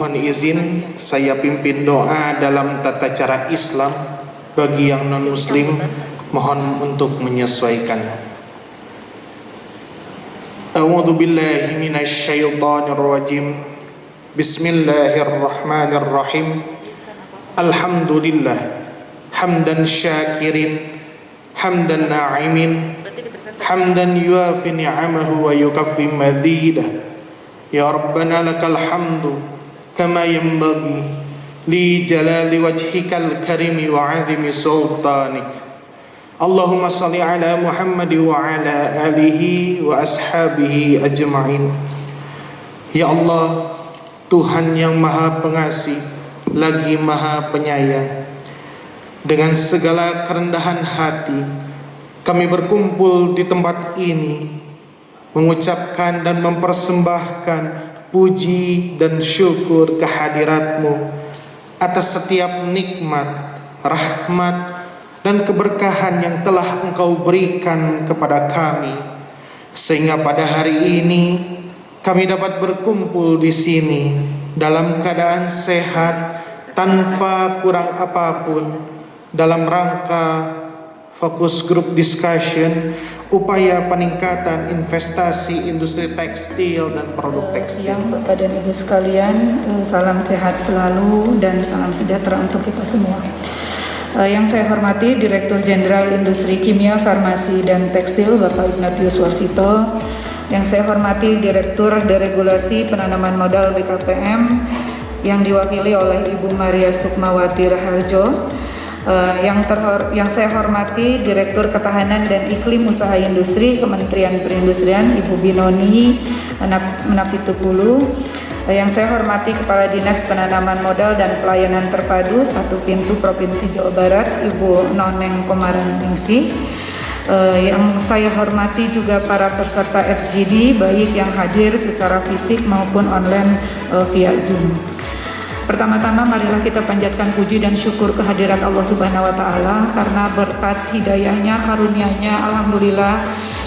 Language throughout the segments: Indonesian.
mohon izin saya pimpin doa dalam tata cara Islam. Bagi yang non-muslim mohon untuk menyesuaikan. A'udzu billahi minasy syaithanir rajim. Bismillahirrahmanirrahim. Alhamdulillah hamdan syakirin hamdan na'imin hamdan yuafi ni'amahu wa yukaffi mazidah. Ya Rabbana lakal hamdu kama yanbaghi li jalali wajhikal karimi wa 'azimi sultanik. Allahumma salli ala Muhammad wa ala alihi wa ashabihi ajma'in. Ya Allah, Tuhan yang Maha Pengasih lagi Maha Penyayang, dengan segala kerendahan hati kami berkumpul di tempat ini mengucapkan dan mempersembahkan puji dan syukur kehadirat-Mu atas setiap nikmat, rahmat dan keberkahan yang telah Engkau berikan kepada kami, sehingga pada hari ini kami dapat berkumpul di sini dalam keadaan sehat tanpa kurang apapun, dalam rangka fokus group discussion upaya peningkatan investasi industri tekstil dan produk tekstil. Siang Bapak dan Ibu sekalian, salam sehat selalu dan salam sejahtera untuk kita semua. Yang saya hormati Direktur Jenderal Industri Kimia, Farmasi dan Tekstil Bapak Ignatius Warsito. Yang saya hormati Direktur Deregulasi Penanaman Modal BKPM yang diwakili oleh Ibu Maria Sukmawati Raharjo. Yang saya hormati Direktur Ketahanan dan Iklim Usaha Industri Kementerian Perindustrian Ibu Binoni Menapitupulu. Yang saya hormati Kepala Dinas Penanaman Modal dan Pelayanan Terpadu Satu Pintu Provinsi Jawa Barat Ibu Noneng Komarangningsih. Yang saya hormati juga para peserta FGD baik yang hadir secara fisik maupun online via Zoom. Pertama-tama marilah kita panjatkan puji dan syukur kehadirat Allah Subhanahu wa Ta'ala, karena berkat hidayahnya, karunia-Nya, alhamdulillah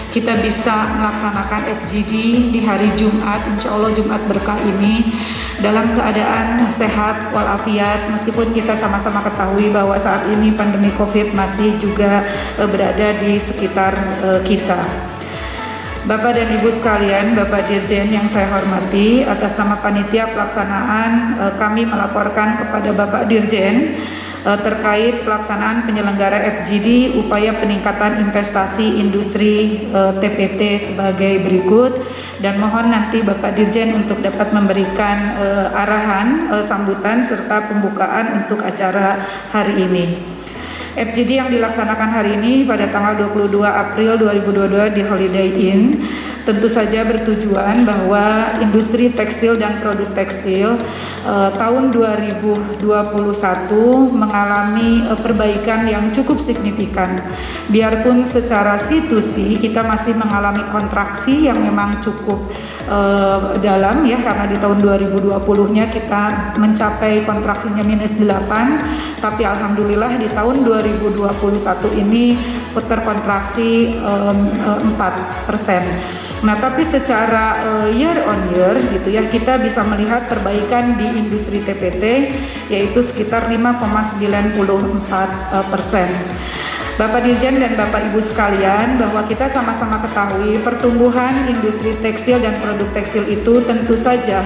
kita bisa melaksanakan FGD di hari Jumat, insya Allah Jumat berkah ini dalam keadaan sehat walafiat, meskipun kita sama-sama ketahui bahwa saat ini pandemi COVID masih juga berada di sekitar kita. Bapak dan Ibu sekalian, Bapak Dirjen yang saya hormati, atas nama panitia pelaksanaan kami melaporkan kepada Bapak Dirjen terkait pelaksanaan penyelenggara FGD upaya peningkatan investasi industri TPT sebagai berikut, dan mohon nanti Bapak Dirjen untuk dapat memberikan arahan sambutan serta pembukaan untuk acara hari ini. FGD yang dilaksanakan hari ini pada tanggal 22 April 2022 di Holiday Inn tentu saja bertujuan bahwa industri tekstil dan produk tekstil tahun 2021 mengalami perbaikan yang cukup signifikan. Biarpun secara situasi kita masih mengalami kontraksi yang memang cukup dalam ya, karena di tahun 2020-nya kita mencapai kontraksinya -8, tapi alhamdulillah di tahun 2021 ini terkontraksi 4%. Nah, tapi secara year on year gitu ya, kita bisa melihat perbaikan di industri TPT yaitu sekitar 5,94%. Bapak Dirjen dan Bapak Ibu sekalian, bahwa kita sama-sama ketahui pertumbuhan industri tekstil dan produk tekstil itu tentu saja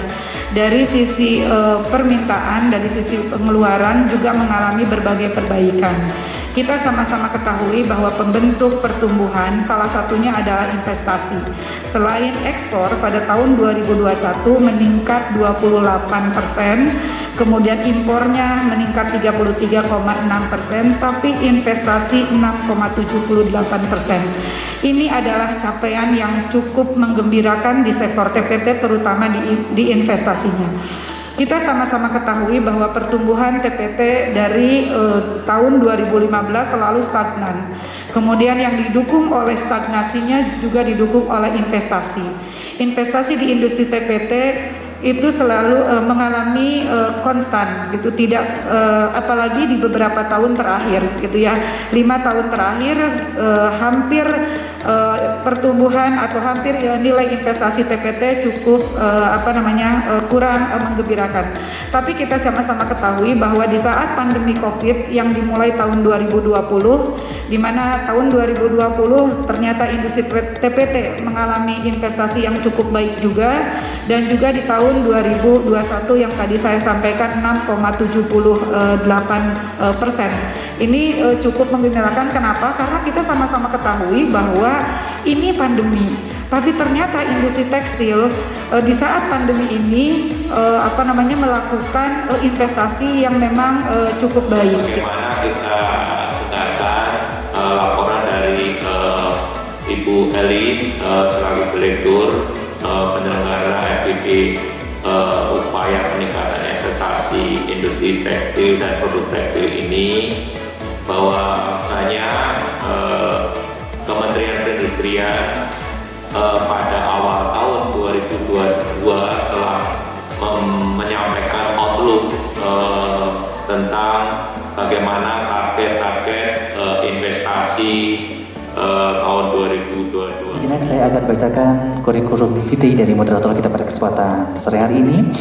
dari sisi permintaan, dari sisi pengeluaran juga mengalami berbagai perbaikan. Kita sama-sama ketahui bahwa pembentuk pertumbuhan salah satunya adalah investasi. Selain ekspor pada tahun 2021 meningkat 28%, kemudian impornya meningkat 33,6%, tapi investasi 6,78%. Ini adalah capaian yang cukup menggembirakan di sektor TPT, terutama di investasinya. Kita sama-sama ketahui bahwa pertumbuhan TPT dari tahun 2015 selalu stagnan. Kemudian yang didukung oleh stagnasinya juga didukung oleh investasi. Investasi di industri TPT itu selalu mengalami konstan gitu, tidak apalagi di beberapa tahun terakhir gitu ya, 5 tahun terakhir hampir pertumbuhan atau hampir nilai investasi TPT cukup kurang menggembirakan. Tapi kita sama-sama ketahui bahwa di saat pandemi COVID yang dimulai tahun 2020, di mana tahun 2020 ternyata industri TPT mengalami investasi yang cukup baik juga, dan juga di tahun 2021 yang tadi saya sampaikan 6,78%. Ini cukup menggembirakan. Kenapa? Karena kita sama-sama ketahui bahwa ini pandemi, tapi ternyata industri tekstil di saat pandemi ini melakukan investasi yang memang cukup baik. Bagaimana kita dengarkan laporan dari Ibu Eli selaku Direktur penyelenggara FPP upaya peningkatan investasi industri tekstil dan produk tekstil ini, bahwa misalnya Kementerian Perindustrian pada awal tahun 2022 telah menyampaikan outlook tentang bagaimana target-target investasi tahun 2022. Sejenak saya akan bacakan kurikulum vitae dari moderator kita pada kesempatan sore hari ini.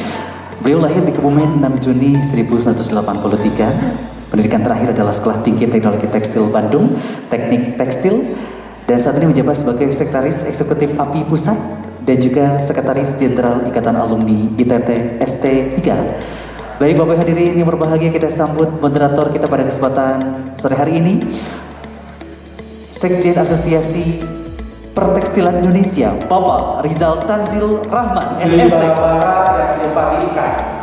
Beliau lahir di Kebumen 6 Juni 1983. Pendidikan terakhir adalah Sekolah Tinggi Teknologi Tekstil Bandung, Teknik Tekstil, dan saat ini menjabat sebagai Sekretaris Eksekutif API Pusat dan juga Sekretaris Jenderal Ikatan Alumni ITT ST3. Baik Bapak hadirin yang berbahagia, kita sambut moderator kita pada kesempatan sore hari ini, Sekjen Asosiasi Pertekstilan Indonesia, Bapak Rizal Tanzil Rahman, SST. Yang lupa diikat.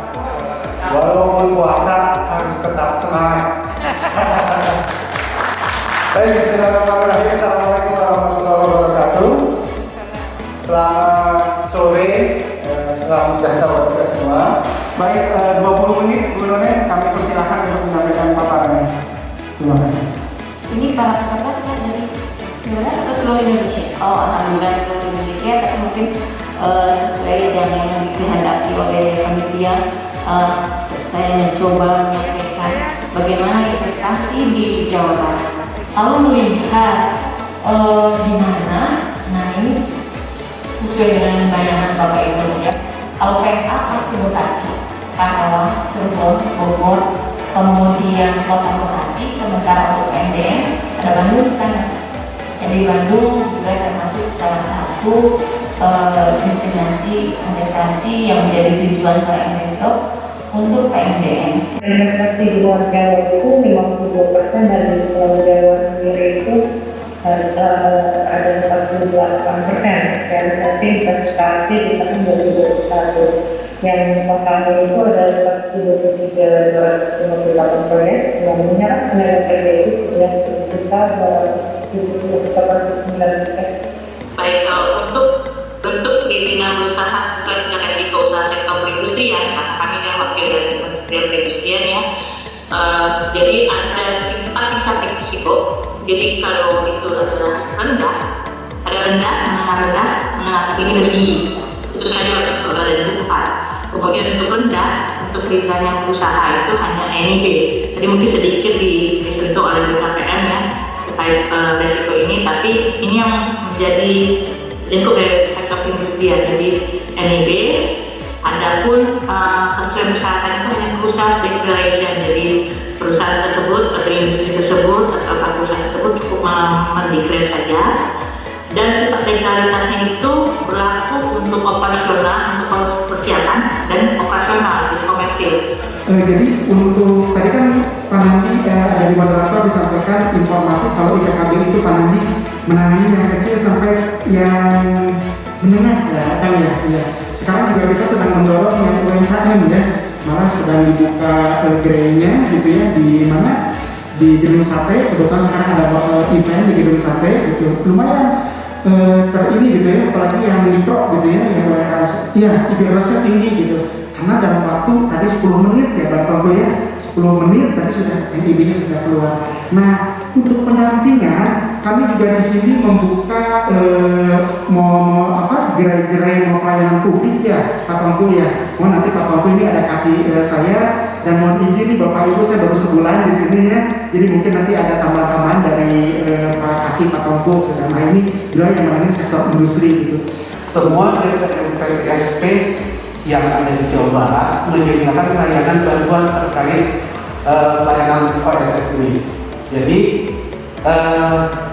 Walaupun puasa harus tetap semangat. Baik, bismillahirrahmanirrahim. Assalamualaikum warahmatullahi wabarakatuh. Selamat sore, selamat sejahtera buat kita semua. Baik, 20 menit Bu None, kami persilahkan untuk menyampaikan paparannya. Terima kasih. Ini para peserta kan dari negara atau seluruh Indonesia? Oh, alhamdulillah seluruh Indonesia, tapi mungkin sesuai dengan yang dikehendaki oleh panitia, saya mencoba menyampaikan bagaimana investasi di Jawa Barat. Kalau melihat di mana, nah ini sesuai dengan bayangan Bapak Ibu ya. Kalau PMA pasti Bekasi, Karawang, Cirebon, Bogor, kemudian Kota Bekasi, sementara untuk PMDN ada Bandung di sana. Jadi Bandung juga termasuk salah satu destinasi investasi yang menjadi tujuan para investor untuk PMDN. Investasi di luar Jawa itu 52% dari luar Jawa sendiri itu ada 48%. Realisasi investasi di tahun 2021 yang totalnya itu adalah 123.258 proyek yang menyerap tenaga kerja itu sebanyak 7.279. Baik, untuk bentuk perizinan usaha sesuai dengan resiko usaha sektor perindustrian, karena kami yang wakil dari Kementerian Perindustrian ya. Jadi ada 4 tingkat risiko. Jadi kalau itu adalah rendah, ada rendah, menengah tinggi dan tinggi. Itu saja untuk ada 4. Kemudian untuk rendah, untuk perizinan yang usaha itu hanya NIB. Jadi mungkin sedikit disentuh oleh BKPM ya terkait resiko ini, tapi ini yang menjadi lingkup dari sektor perindustrian. Jadi NIB, adapun kesesuaian usaha itu hanya perusahaan declaration. Jadi perusahaan tersebut atau industri tersebut atau perusahaan tersebut cukup mendeklarasi saja. Dan sifat legalitasnya itu berlaku untuk operasional, untuk persiapan dan operasional, jadi komersil. Jadi untuk tadi kan Pak Nandi dari moderator disampaikan informasi kalau IPKB itu Pak Nandi menangani yang kecil sampai yang menengah ya kan ya. Sekarang juga kita sedang mendorong yang UMKM ya, malah sedang dibuka gerainya gitu ya, di mana di Gedung Sate. Kebetulan sekarang ada event di Gedung Sate gitu, lumayan terini gitu ya, apalagi yang mikro gitu ya, yang idealisnya tinggi gitu, karena dalam waktu tadi 10 menit ya Bapak Bu ya, 10 menit tadi sudah NIB-nya sudah keluar. Nah untuk pendampingan kami juga di sini membuka gerai-gerai pelayanan publik ya Pak Tongku ya. Mohon nanti Pak Tongku ini ada kasih saya, dan mohon izin nih Bapak Ibu, saya baru sebulan di sini ya. Jadi mungkin nanti ada tambahan-tambahan dari Pak Kasih Pak Tongku. Sedang ini beliau yang menangani sektor industri gitu. Semua DPMPTSP yang ada di Jawa Barat menyediakan layanan bantuan terkait layanan OSS ini. Jadi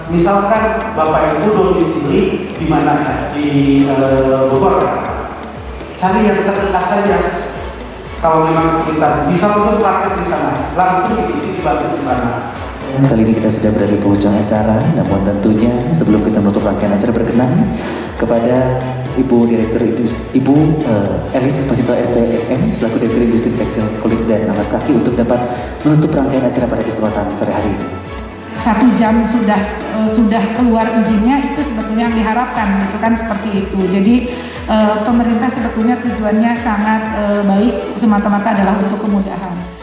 misalkan Bapak Ibu domisili di mana ya? Di Bogor, cari yang terdekat saja. Kalau memang sekitar bisa untuk praktek di sana, langsung diisi dibantu di sana. Kali ini kita sudah berada di penghujung acara, namun tentunya sebelum kita menutup rangkaian acara berkenan kepada Ibu Direktur Ibu Elis Masito STM selaku Direktur Industri Tekstil Kulit dan Alas Kaki untuk dapat menutup rangkaian acara pada kesempatan sore hari ini. 1 jam sudah keluar izinnya, itu sebetulnya yang diharapkan gitu kan, seperti itu. Jadi pemerintah sebetulnya tujuannya sangat baik, semata-mata adalah untuk kemudahan.